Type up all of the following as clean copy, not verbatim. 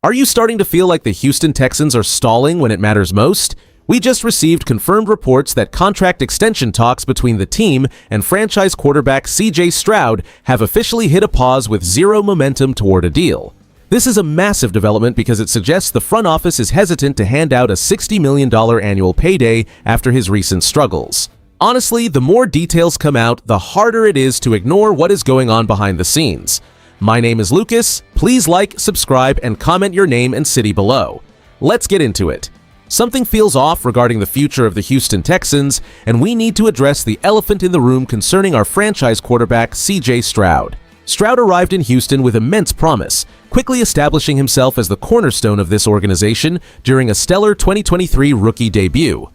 Are you starting to feel like the Houston Texans are stalling when it matters most? We just received confirmed reports that contract extension talks between the team and franchise quarterback C.J. Stroud have officially hit a pause with zero momentum toward a deal. This is a massive development because it suggests the front office is hesitant to hand out a $60 million annual payday after his recent struggles. Honestly, the more details come out, the harder it is to ignore what is going on behind the scenes. My name is Lucas. Please like, subscribe, and comment your name and city below. Let's get into it. Something feels off regarding the future of the Houston Texans, and we need to address the elephant in the room concerning our franchise quarterback, C.J. Stroud. Stroud arrived in Houston with immense promise, quickly establishing himself as the cornerstone of this organization during a stellar 2023 rookie debut.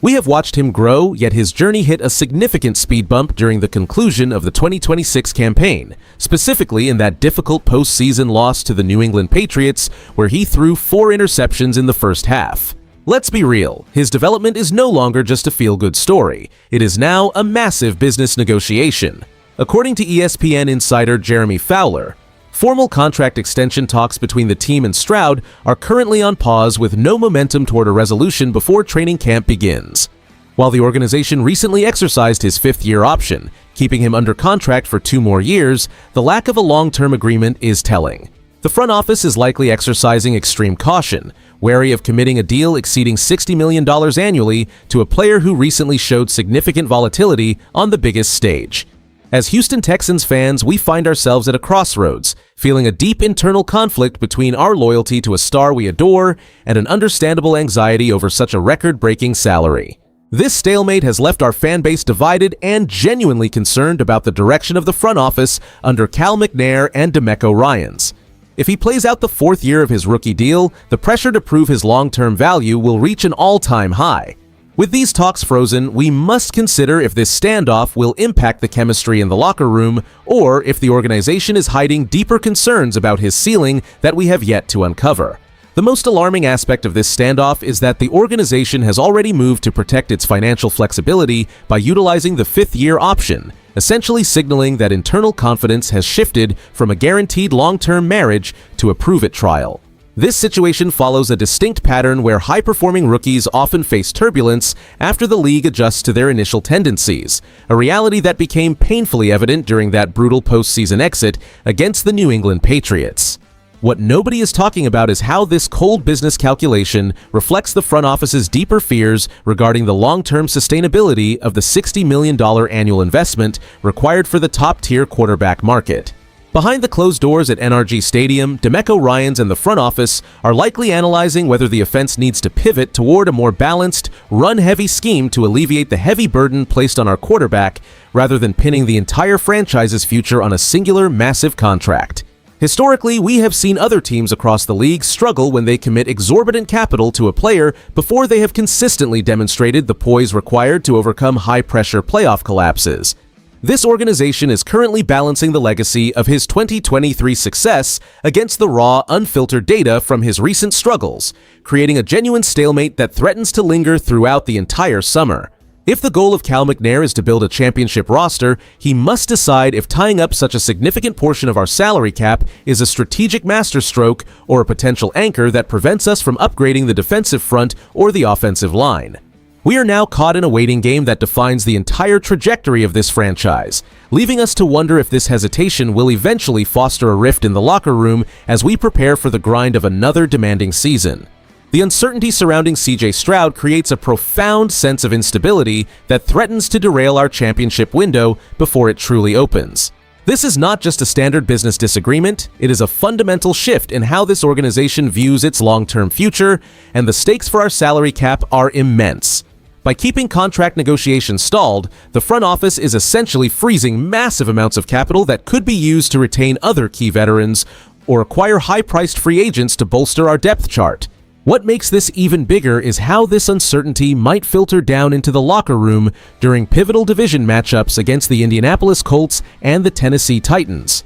We have watched him grow, yet his journey hit a significant speed bump during the conclusion of the 2026 campaign, specifically in that difficult postseason loss to the New England Patriots, where he threw 4 interceptions in the first half. Let's be real, his development is no longer just a feel-good story. It is now a massive business negotiation. According to ESPN insider Jeremy Fowler, formal contract extension talks between the team and Stroud are currently on pause with no momentum toward a resolution before training camp begins. While the organization recently exercised his 5th-year option, keeping him under contract for 2 more years, the lack of a long-term agreement is telling. The front office is likely exercising extreme caution, wary of committing a deal exceeding $60 million annually to a player who recently showed significant volatility on the biggest stage. As Houston Texans fans, we find ourselves at a crossroads, feeling a deep internal conflict between our loyalty to a star we adore and an understandable anxiety over such a record-breaking salary. This stalemate has left our fan base divided and genuinely concerned about the direction of the front office under Cal McNair and DeMeco Ryans. If he plays out the 4th year of his rookie deal, the pressure to prove his long-term value will reach an all-time high. With these talks frozen, we must consider if this standoff will impact the chemistry in the locker room or if the organization is hiding deeper concerns about his ceiling that we have yet to uncover. The most alarming aspect of this standoff is that the organization has already moved to protect its financial flexibility by utilizing the 5th-year option, essentially signaling that internal confidence has shifted from a guaranteed long-term marriage to a prove-it trial. This situation follows a distinct pattern where high-performing rookies often face turbulence after the league adjusts to their initial tendencies, a reality that became painfully evident during that brutal postseason exit against the New England Patriots. What nobody is talking about is how this cold business calculation reflects the front office's deeper fears regarding the long-term sustainability of the $60 million annual investment required for the top-tier quarterback market. Behind the closed doors at NRG Stadium, DeMeco Ryans and the front office are likely analyzing whether the offense needs to pivot toward a more balanced, run-heavy scheme to alleviate the heavy burden placed on our quarterback rather than pinning the entire franchise's future on a singular, massive contract. Historically, we have seen other teams across the league struggle when they commit exorbitant capital to a player before they have consistently demonstrated the poise required to overcome high-pressure playoff collapses. This organization is currently balancing the legacy of his 2023 success against the raw, unfiltered data from his recent struggles, creating a genuine stalemate that threatens to linger throughout the entire summer. If the goal of Cal McNair is to build a championship roster, he must decide if tying up such a significant portion of our salary cap is a strategic masterstroke or a potential anchor that prevents us from upgrading the defensive front or the offensive line. We are now caught in a waiting game that defines the entire trajectory of this franchise, leaving us to wonder if this hesitation will eventually foster a rift in the locker room as we prepare for the grind of another demanding season. The uncertainty surrounding C.J. Stroud creates a profound sense of instability that threatens to derail our championship window before it truly opens. This is not just a standard business disagreement, it is a fundamental shift in how this organization views its long-term future, and the stakes for our salary cap are immense. By keeping contract negotiations stalled, the front office is essentially freezing massive amounts of capital that could be used to retain other key veterans or acquire high-priced free agents to bolster our depth chart. What makes this even bigger is how this uncertainty might filter down into the locker room during pivotal division matchups against the Indianapolis Colts and the Tennessee Titans.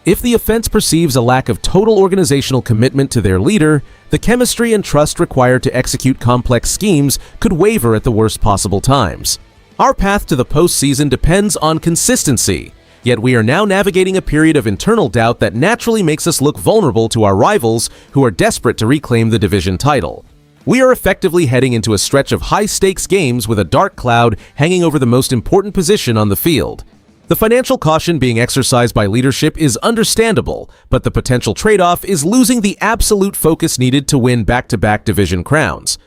If the offense perceives a lack of total organizational commitment to their leader, the chemistry and trust required to execute complex schemes could waver at the worst possible times. Our path to the postseason depends on consistency. yet we are now navigating a period of internal doubt that naturally makes us look vulnerable to our rivals who are desperate to reclaim the division title. We are effectively heading into a stretch of high-stakes games with a dark cloud hanging over the most important position on the field. The financial caution being exercised by leadership is understandable, but the potential trade-off is losing the absolute focus needed to win back-to-back division crowns.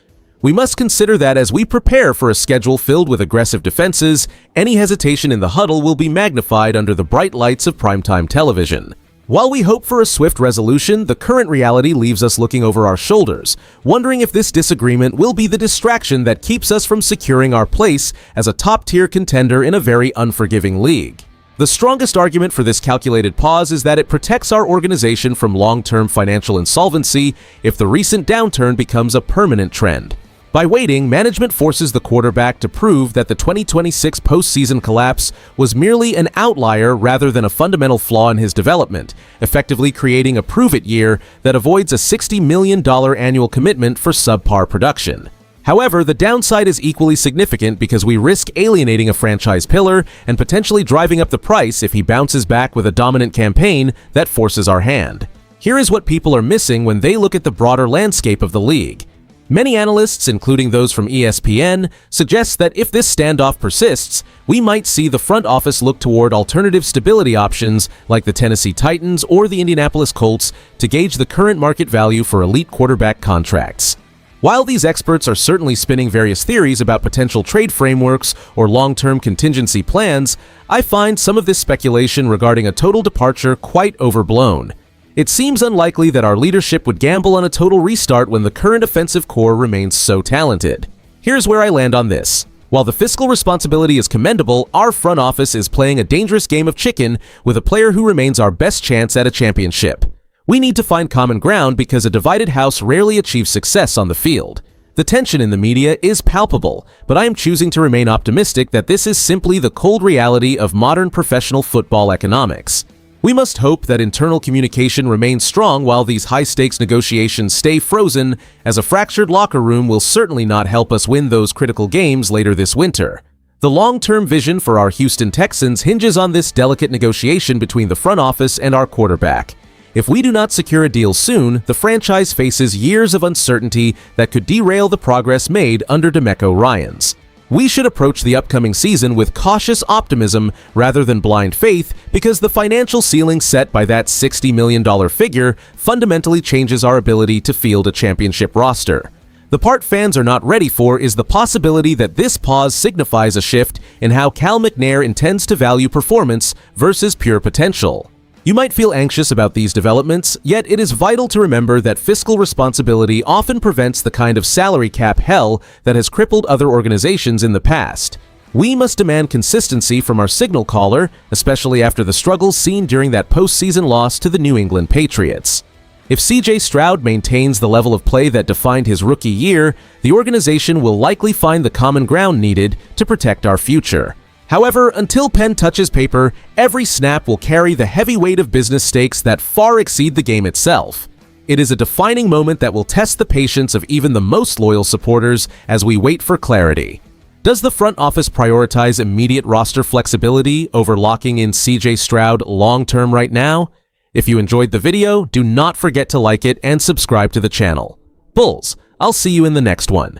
We must consider that as we prepare for a schedule filled with aggressive defenses, any hesitation in the huddle will be magnified under the bright lights of primetime television. While we hope for a swift resolution, the current reality leaves us looking over our shoulders, wondering if this disagreement will be the distraction that keeps us from securing our place as a top-tier contender in a very unforgiving league. The strongest argument for this calculated pause is that it protects our organization from long-term financial insolvency if the recent downturn becomes a permanent trend. By waiting, management forces the quarterback to prove that the 2026 postseason collapse was merely an outlier rather than a fundamental flaw in his development, effectively creating a prove-it year that avoids a $60 million annual commitment for subpar production. However, the downside is equally significant because we risk alienating a franchise pillar and potentially driving up the price if he bounces back with a dominant campaign that forces our hand. Here is what people are missing when they look at the broader landscape of the league. Many analysts, including those from ESPN, suggest that if this standoff persists, we might see the front office look toward alternative stability options like the Tennessee Titans or the Indianapolis Colts to gauge the current market value for elite quarterback contracts. While these experts are certainly spinning various theories about potential trade frameworks or long-term contingency plans, I find some of this speculation regarding a total departure quite overblown. It seems unlikely that our leadership would gamble on a total restart when the current offensive core remains so talented. Here's where I land on this. While the fiscal responsibility is commendable, our front office is playing a dangerous game of chicken with a player who remains our best chance at a championship. We need to find common ground because a divided house rarely achieves success on the field. The tension in the media is palpable, but I am choosing to remain optimistic that this is simply the cold reality of modern professional football economics. We must hope that internal communication remains strong while these high-stakes negotiations stay frozen, as a fractured locker room will certainly not help us win those critical games later this winter. The long-term vision for our Houston Texans hinges on this delicate negotiation between the front office and our quarterback. If we do not secure a deal soon, the franchise faces years of uncertainty that could derail the progress made under DeMeco Ryans. We should approach the upcoming season with cautious optimism rather than blind faith because the financial ceiling set by that $60 million figure fundamentally changes our ability to field a championship roster. The part fans are not ready for is the possibility that this pause signifies a shift in how Cal McNair intends to value performance versus pure potential. You might feel anxious about these developments, yet it is vital to remember that fiscal responsibility often prevents the kind of salary cap hell that has crippled other organizations in the past. We must demand consistency from our signal caller, especially after the struggles seen during that postseason loss to the New England Patriots. If CJ Stroud maintains the level of play that defined his rookie year, the organization will likely find the common ground needed to protect our future. However, until pen touches paper, every snap will carry the heavy weight of business stakes that far exceed the game itself. It is a defining moment that will test the patience of even the most loyal supporters as we wait for clarity. Does the front office prioritize immediate roster flexibility over locking in CJ Stroud long-term right now? If you enjoyed the video, do not forget to like it and subscribe to the channel. Bulls, I'll see you in the next one.